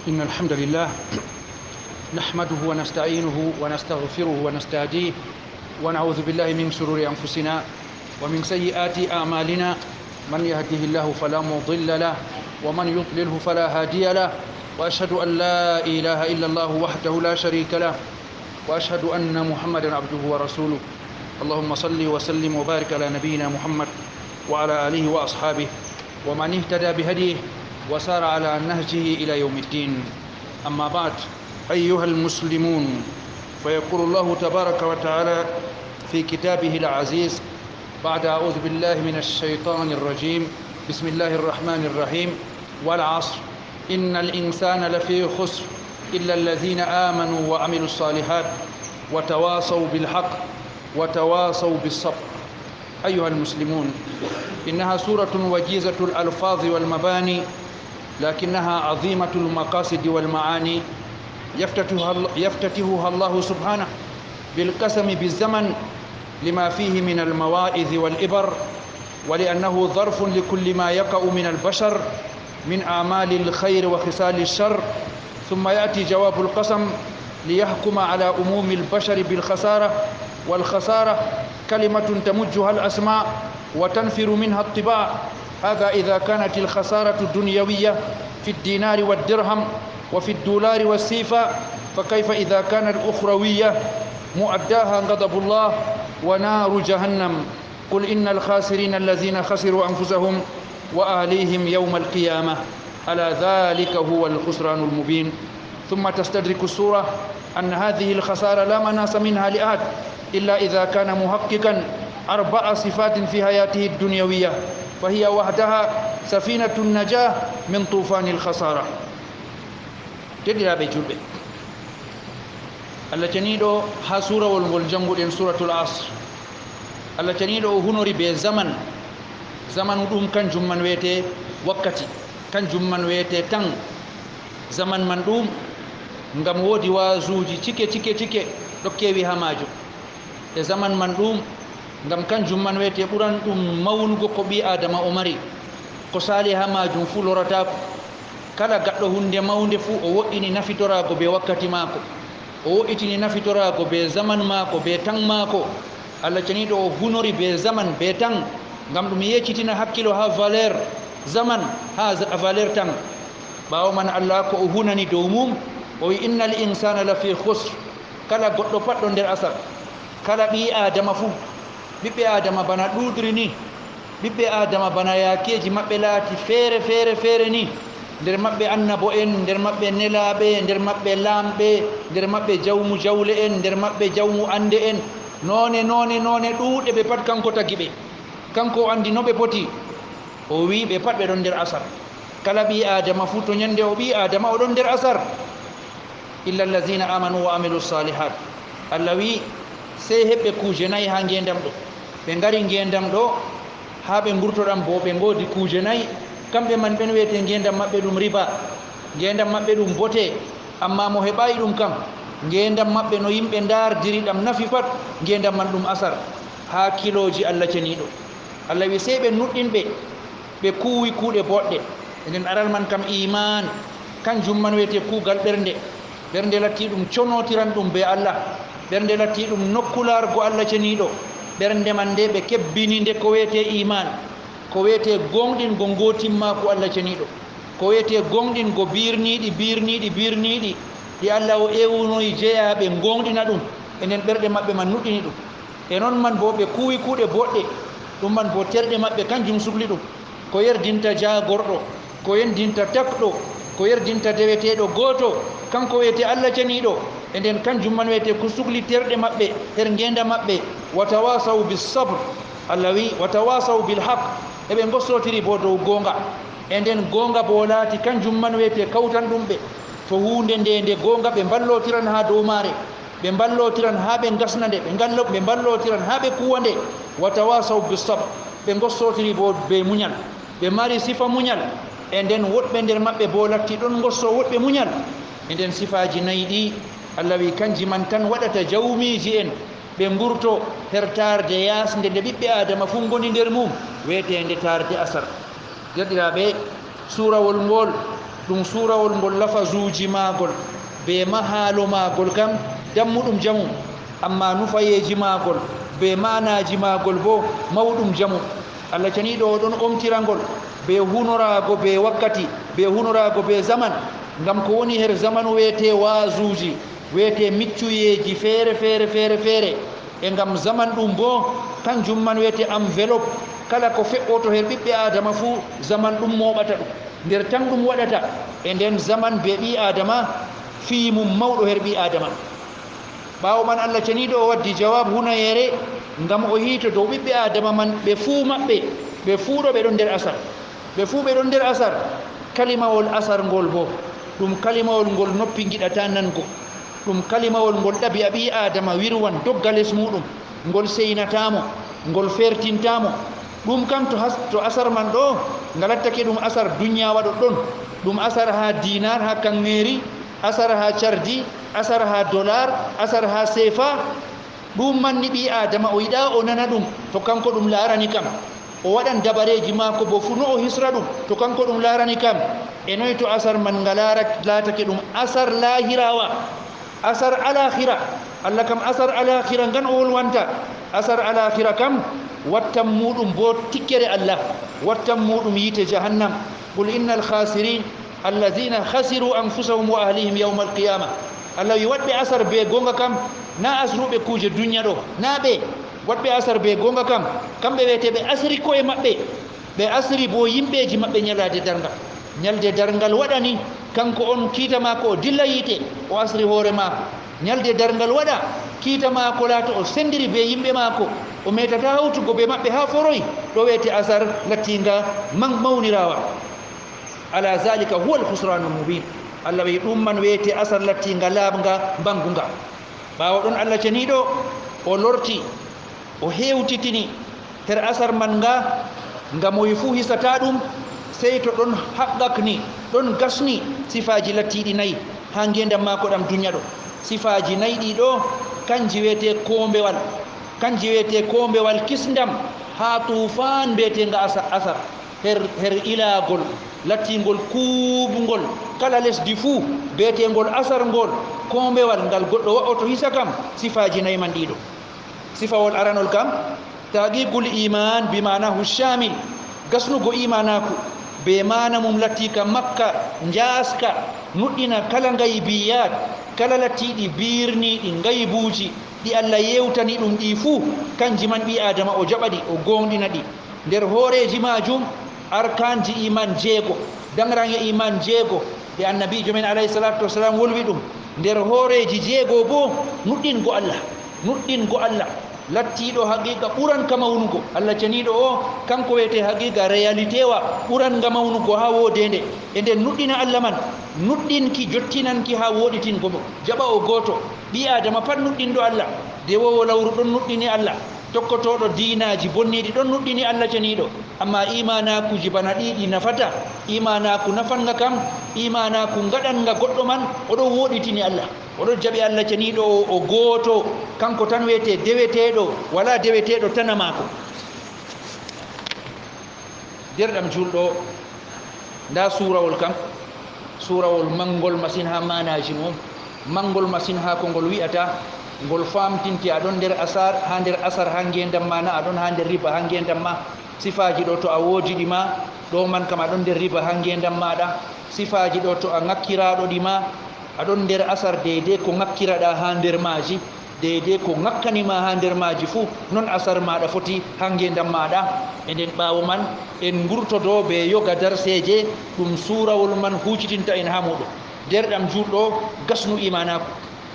إن الحمد لله نحمده ونستعينه ونستغفره ونستهديه ونعوذ بالله من شرور أنفسنا ومن سيئات أعمالنا. من يهده الله فلا مضل له ومن يضلله فلا هادي له، وأشهد أن لا إله إلا الله وحده لا شريك له، وأشهد أن محمدا عبده ورسوله. اللهم صل وسلم وبارك على نبينا محمد وعلى آله وأصحابه ومن اهتدى بهديه وسار على نهجه إلى يوم الدين. أما بعد، أيها المسلمون، فيقول الله تبارك وتعالى في كتابه العزيز بعد أعوذ بالله من الشيطان الرجيم: بسم الله الرحمن الرحيم. والعصر إن الإنسان لفي خسر إلا الذين آمنوا وعملوا الصالحات وتواصوا بالحق وتواصوا بالصبر. أيها المسلمون، إنها سورة وجيزة الألفاظ والمباني، لكنها عظيمة المقاصد والمعاني. يفتتحها الله سبحانه بالقسم بالزمن لما فيه من المواعظ والإبر، ولأنه ظرف لكل ما يقع من البشر من أعمال الخير وخصال الشر. ثم يأتي جواب القسم ليحكم على أموم البشر بالخسارة، والخسارة كلمة تمجها الأسماء وتنفر منها الطباع. هذا إذا كانت الخسارة الدنيوية في الدينار والدرهم وفي الدولار والسيفة، فكيف إذا كان الأخروية مؤداها غضب الله ونار جهنم؟ قل إن الخاسرين الذين خسروا أنفسهم وأهليهم يوم القيامة، ألا ذلك هو الخسران المبين. ثم تستدرك السورة أن هذه الخسارة لا مناص منها لأحد إلا إذا كان محققا 4 صفات في حياته الدنيوية، فهي وحدها سفينة النجاة من طوفان الخسارة. تدري julɓe Allah caniɗo ha surawol ngol janguɗen suratul asr. Allah caniɗo o hunori be zamanu ɗum kanjum man wiyete wakkati, kanjum man wiyete tan. Zaman man ɗum ngam woodi wasuji cike ɗo kewi ha majum. E zaman man ɗum ngam kanjum man wiyete ɓuran ɗum mawnugo ko ɓi adama o mari, ko sali ha majum fu loratako. Kala gaɗɗo hunde mawnde fu o woɗɗini nafitorago be wakkati maako, o woɗɗitini nafitorago be zaman maako be tan maako. Allah caniɗo o hunori be zaman be tan ngam ɗum yeccitina hakkilo ha valeur zaman, ha valeur tan. ɓawo man Allah ko o hunani dow mum o wi innal insana lafi khusr. kala goɗɗo pat ɗo nder asar, kala ɓi adama fu, ɓiɓɓe adama bana ɗuɗri ni, ɓiɓɓe adama bana yakeji maɓɓe laati feere ni. nder maɓɓe annabo en, nder maɓɓe nelaɓe, nder maɓɓe laamɓe, nder maɓɓe jawmu jawle en, nder maɓɓe jawmu ande en, none ɗuuɗe ɓe pat kanko tagi ɓe, kanko o andi no ɓe poti. O wi ɓe pat ɓe ɗon nder asar. kala ɓi adama fu to ñande o ɓi adama o ɗon nder asar. illa allazina amanu wa amilu salihat. Allah wi sey heɓɓe kuuje 4 ha ngendam ɗo. ɓe ngari ngendam ɗo ha ɓe gurtoɗam bo ɓe ngoodi kuuje 4. kamɓe man ɓen wiyete ngendam maɓɓe ɗum riba, ngendam maɓɓe ɗum bote. amma mo heɓayi ɗum kam, ngendam maɓɓe no yimɓe ndardiri ɗam nafi pat, ngendam man ɗum asar. ha kiloji Allah ceniɗo, Allah wi sey ɓe nuɗɗinɓe ɓe kuwi kuuɗe boɗɗe. nden aral man kam iman, kanjum man wiyete kuugal ɓernde latti ɗum conotiran ɗum be Allah, ɓernde latti ɗum nokkulargo Allah ceniɗo. ɓernde man nde ɓe kebbini nde ko wiyete iman, ko wiyete gonɗingo gotimmako Allah ceniɗo, ko wiyete gonɗingo birniɗi ɗi Allah o ewnoyi jeeyaɓe gonɗina ɗum. enen ɓerɗe maɓɓe man nuɗɗini ɗum. e noon man bo ɓe kuwi kuuɗe boɗɗe. ɗum man bo terɗe maɓɓe kanjum sukli ɗum, ko yerdinta jagorɗo, ko yerdinta takɗo, ko yerdinta deweteɗo goto, kanko wiyete Allah ceniɗo. e nden kanjum man wiyete ko sukli terɗe maɓɓe her ngenda maɓɓe. watawasaw bis sabr. Allah wi watawasaw bil haq. eɓe gossotiri bo dow gonga. e nden gonga bo laati kanjum man wiyete kawtan ɗum ɓe to hunde nde gonga ɓe ballotiran ha dow maare, ɓe ballotiran ha ɓe gasna nde, ɓe ballotiran ha ɓe kuwa nde. watawasaw bis sabr. ɓe gossotiri bo be muñal, ɓe mari sifa muñal. e nden woɗɓe nder maɓɓe bo latti ɗon gosso woɗɓe muñal. e nden sifaji 4 ɗi Allah wi kanji man tan waɗata jawmiji en ɓe gurto her tarde yasde nde ɓiɓɓe adama fu goni nder mum, wiyetende tarde asar. derɗiraɓe, surawol ngol ɗum surawol ngol lafazuji magol be mahalo magol kam dammuɗum jamu amma nufayeji magol be manaji magol bo mawɗum jamu. Allah caniɗo o ɗon omtirangol be hunorago be wakkati be hunorago be zaman ngam ko woni her zamanu wiyete wazuji wiyete miccuyeji feere e ngam zaman ɗum bo kanjum man wiyete enveloppe kala ko fe'oto her ɓiɓɓe adama fuu zaman ɗum moɓata ɗum nder tan ɗum waɗata e nden zaman be ɓi adama fiimum mawɗo her ɓi adama. ɓaawo man Allah caniɗo o waddi jawab hunayere ngam o hiito dow ɓiɓɓe adama man ɓe fuu maɓɓe ɓe fuu ɗo ɓe ɗon nder asar ɓe fuu ɓe ɗon nder asar. kalimawol asar ngol bo ɗum kalimawol ngol noppi giɗata nango, ɗum kalimawol ngol ɗabi a ɓi adama wirwan dogga les muɗum, ngol seynatamo, ngol fertintamo. ɗum kam to asar man ɗo ngalattake ɗum asar duniya waɗo ɗon, ɗum asar ha dinar ha kangeri, asar ha cardi, asar ha dollar, asar ha sefa. ɗum manni ɓi adama o yiɗa o nana ɗum to kanko ɗum larani kam, o waɗan dabareji mako bo fu no o hisra ɗum to kanko ɗum larani kam. e noy to asar man latake ɗum asar lahirawa, asar alakhira. Allah kam asar alakhira ngan o wolwanta. asar alakhira kam wattan muɗum bo tikkere Allah, wattan muɗum yite jahannam. qul innal khasirin alladhina khasiru anfusahum wa ahlihim yawma alqiyama. Allah wi waɗɓe asar be gonga kam na asruɓe kuje duniya ɗo, na ɓe waɗɓe asar be gonga kam kamɓe wiyete ɓe asri koye maɓɓe, ɓe asri bo yimɓeji maɓɓe ñalade dargal. ñalde dargal waɗani kanko on kiita mako o dilla yite o asri hoore mako. ñalde dargal waɗa kiita mako laato o sendiri be yimɓe mako o metata hawtugo be maɓɓe ha foroy, ɗo wiyete asar lattinga mawnirawa. ala zalika huwa alkhusranul mubin. Allah wi ɗum man wiyete asar lattinga laaɓga bangunga. ɓawo ɗon Allah ceniɗo o lorti o hewtitini her asar man nga ngam o wi fuu hisata ɗum sey to ɗon haqqakni ɗon gasni sifaji lattiɗi nayyi ha ngendam mako ɗam duniya ɗo. sifaji nayyi ɗiɗo kanji wiyete kombewal, kanji wiyete kombewal kisdam ha tufan mbiyetenga asar her ilagol lattingol kuubugol kala lesdi fuu mbiyetegol asar ngol kombewal ngal goɗɗo wa'oto hisa kam sifaji nayyi man ɗiɗo. sifawol aranol kam taqigul iman bi manahu shamil, gasnugo imanaku be mana mum latti ka makka njaska nuɗɗina kala ngaybiyat, kala lattiɗi birniɗi ngaybuji ɗi Allah yewtani ɗum ɗi fuu kanji man ɓi adama o jaɓaɗi o gonɗina ɗi nder hooreji majum. arkanji iman jeego, dangrange iman jeego ɗe annabijo men alayhi salatu wassalam wolwi ɗum. nder hooreji jeego bo nuɗɗingo Allah, nuɗɗingo Allah lattiɗo haqiqa ɓuran ka mawnugo. Allah caniɗo o kanko wiyete haqiqa réalité wa ɓuran nga mawnugo ha wodende. e nden nuɗɗina Allah man nuɗɗinki jottinanki ha woɗitingo mo jaɓa o goto. ɓi adama pat nuɗɗinɗo Allah, dewowo lawru ɗon nuɗɗini Allah, tokkotoɗo dinaji bonniɗi ɗon nuɗɗini Allah caniɗo. amma imanakuji bana ɗiɗi nafata. imanaku nafanga kam imanaku gaɗanga goɗɗo man oɗon woɗitini Allah, oɗon jaɓi Allah caniɗo o goto kanko tan wiyete deweteɗo, wala deweteɗo tana mako. derɗam julɗo nda surawol kam surawol mangol masin ha manaji mum, mangol masin ha ko ngol wi'ata ngol famtinti aɗon nder asar ha nder asar ha ngendam ma, na aɗon ha nder riba ha ngendam ma. sifaji ɗo to a woodi ɗima ɗo man kam aɗon nder riba ha ngendam maɗa. sifaji ɗo to a ŋakkiraɗo ɗima aɗon nder asar deydey ko ŋakkiraɗa ha nder maji, deydey ko ŋakkanima ha nder maji fuu non asar maɗa foti ha ngendam maɗa. e nden ɓawo man en gurtodo be yoga darseje ɗum surawol man hucitinta en ha muɗum. derɗam julɗo gasnu imanaku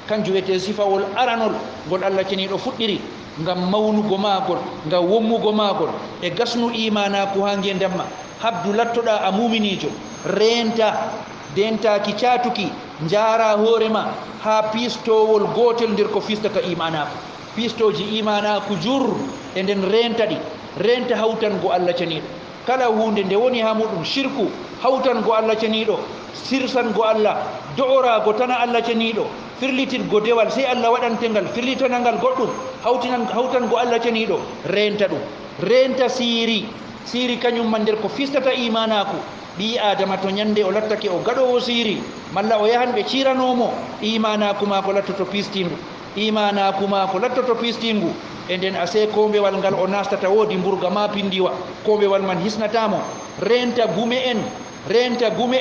kanjum wiyete sifawol aranol ngol Allah ceniɗo fuɗɗiri ngam mawnugo magol, ngam wommugo magol e gasnu imanaku ha ngendam ma. habdu lattoɗa a muminijo, renta dentaki catuki, jara hoorema ha pistowol gotel nder ko fistata imanaku. pistoji imanaku jur e nden renta ɗi, renta hawtango Allah ceniɗo. kala hunde nde woni ha muɗum shirku hawtango Allah ceniɗo, sirsango Allah, do'orago tana Allah ceniɗo, firlitirgo dewal sey Allah waɗantengal, firlitanangal goɗɗum hawtango Allah ceniɗo, renta ɗum. renta siri kañum man nder ko fistata imanaku. bi adama to nyande o lattake o gado siri malla o yahan be ciranomo imana kuma ko lattoto pistingu imana kuma ko lattoto pistingu enden ase kombewal ngal o nastata wodi mburga ma pindiwa kombewal man hisnatamo renta gume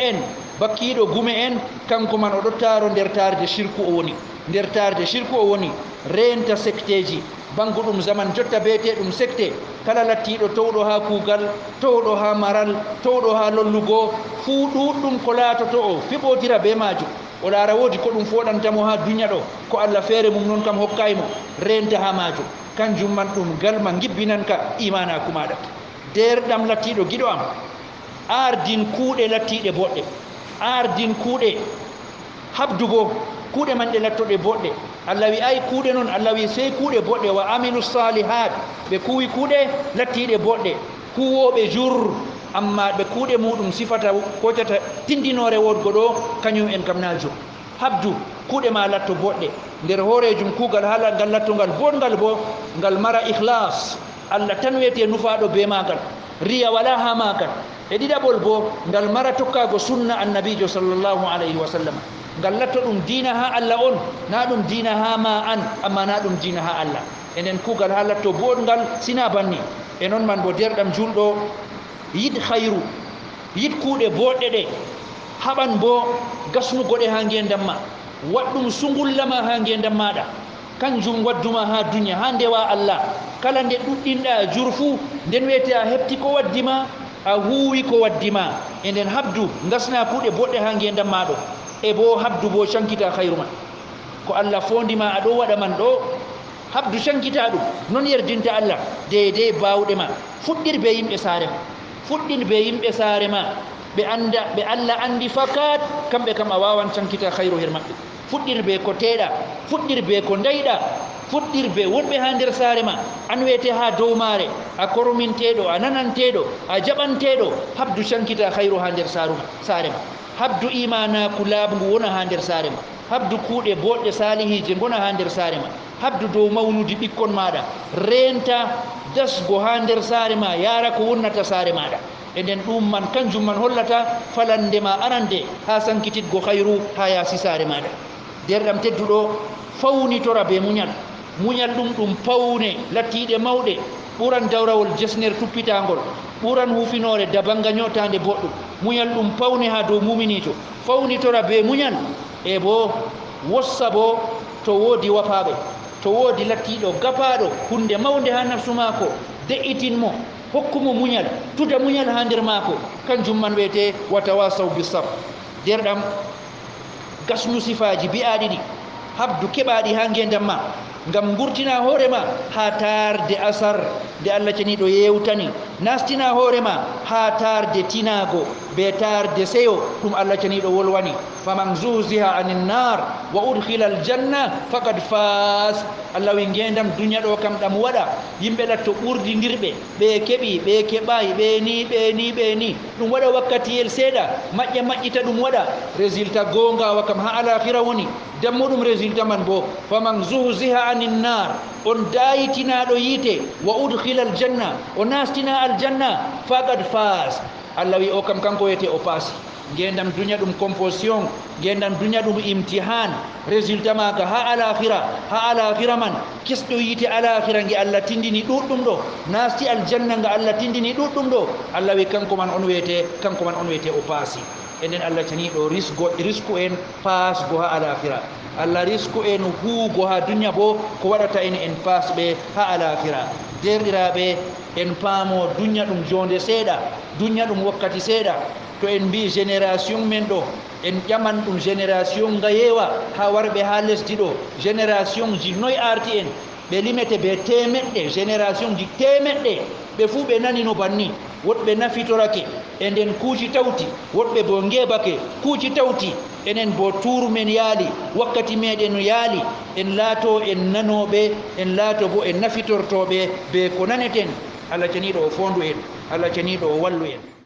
en bakkido gume en kanko man o do taro der tarde shirku o woni renta secteji bangudum zaman jotta bete dum secte kala lattido towdo ha kugal towdo ha maral towdo ha lollugo fu dum ko latoto o fibotira be maju o lara wodi ko dum fodantamo ha dunya do ko Allah fere mum non kam hokkaymo renta ha maju kanjum man dum galma gibbinan ka imana kumada der dam lattido gido am ardin kuude lattide bodde ardin kuude habdugo kuude man de lattode bodde Allah wi ay kuude non Allah wi sey kuude bodde wa amilus salihat be kuwi kuude lattide bodde kuwobe jur amma be kuude mudum sifata ko tata tindinore wodgo do kanyum en kam najo habdu kuude ma latto bodde der horejum kugal hala gal lattongal bodgal bo ngal mara ikhlas Allah tan wete nufaado be magal riya wala ha magal e didabol bo ngal mara tokkago sunna annabijo sallallahu alaihi wasallam ngal latto dum dina ha Allah on na dum dina ha ma an amma na dum dina ha Allah enen kugal ha latto bodgal sina banni e non man bo derdam juldo yid khairu yid kuude bodde de haban bo gasnu gode ha ngendam ma waddum sungullama ha ngendam mada kanjum wadduma ha dunya ha ndewa Allah kala nde duddinda jurfu den wete a hepti ko waddima a huwi ko waddima enden habdu ngasna kuude bodde ha ngendam mado e bo habdu bo shankita khairuma ko Allah fondima ado wada man do habdu shankita dum non yerdinta Allah de bawde ma fuddir be yimbe sare ma be anda be Allah andi fakat kambe kam a wawan shankita khairu hirma fuddir be ko teeda fuddir be ko ndayda fuddir be wonbe ha der sare ma an wete ha dow mare a kormintedo a nanantedo a jabantedo habdu shankita khairu ha der sare ma habdu imana kulabngu wona ha der sare ma habdu kuude bodde salihije gona ha der sare ma habdu dow mawnudi bikkon maada renta dasgo ha der sare ma yara ko wonnata sare maada eden dum man kanjum man hollata falande ma arande ha sankititgo khairu ha yasi sare maada derdam teddudo fawni tora be munyal dum pawne lattiide mawde buran dawrawol jesner tuppitangol buran hufinore dabanga nyotande boddum munyal dum pawne ha do muminito fawni tora be munyal e bo wossabo to wodi wafabe to wodi lattido gapado hunde mawde ha nafsu mako de'itinmo hokkumo munyal tuda munyal ha nder mako kanjum man wete watawasaw bisab derdam gasnu sifaji bi'adidi habdu kebadi ha ngendam ma ngam gurtina horema ha tarde asar de Allah cenido yewtani nastina horema ha tarde tinago be tarde seyo dum Allah cenido wolwani faman zuziha anin nar wa udkhila al janna faqad faz Allah wi ngendam dunya do kam dam wada yimbe latto burdidirbe be kebi be kebai be ni dum wada wakkati yel seda majjita dum wada resultat gonga wakam ha ala akhirah woni dammudum resultat man bo faman zuziha anin nar on dayitina do yite wa udkhila al janna on nastina al janna faqad faz Allah wi o kam kanko yete o pasi gendam dunya dum composition gendam dunya dum imtihan resultat maga ha ala akhirah man kisdo yite ala akhirah ngi Allah tindini duddum do nasti al janna nga Allah tindini duddum do Allah wi kanko man on wete o pasi enen Allah tani do risku en pas go ha ala akhirah Allah risku en huugo ha dunya bo ko wadata en pas be ha ala akhirah derdirabe en paamo dunya dum jonde seeda dunya dum wakkati seeda to en bi generation men do en jaman dum generation gayewa ha warbe ha lesdi do generation ji noy arti en be limete be temedde generation ji temedde be fu be nani no banni wodbe nafitorake enden kuuci tawti wodbe bo ngebake kuuci tawti enen bo tour men yaali wakkati meden yaali en laato en nanobe en laato bo en nafitortobe be ko naneten Allah cenido o fondu en Allah cenido o wallu en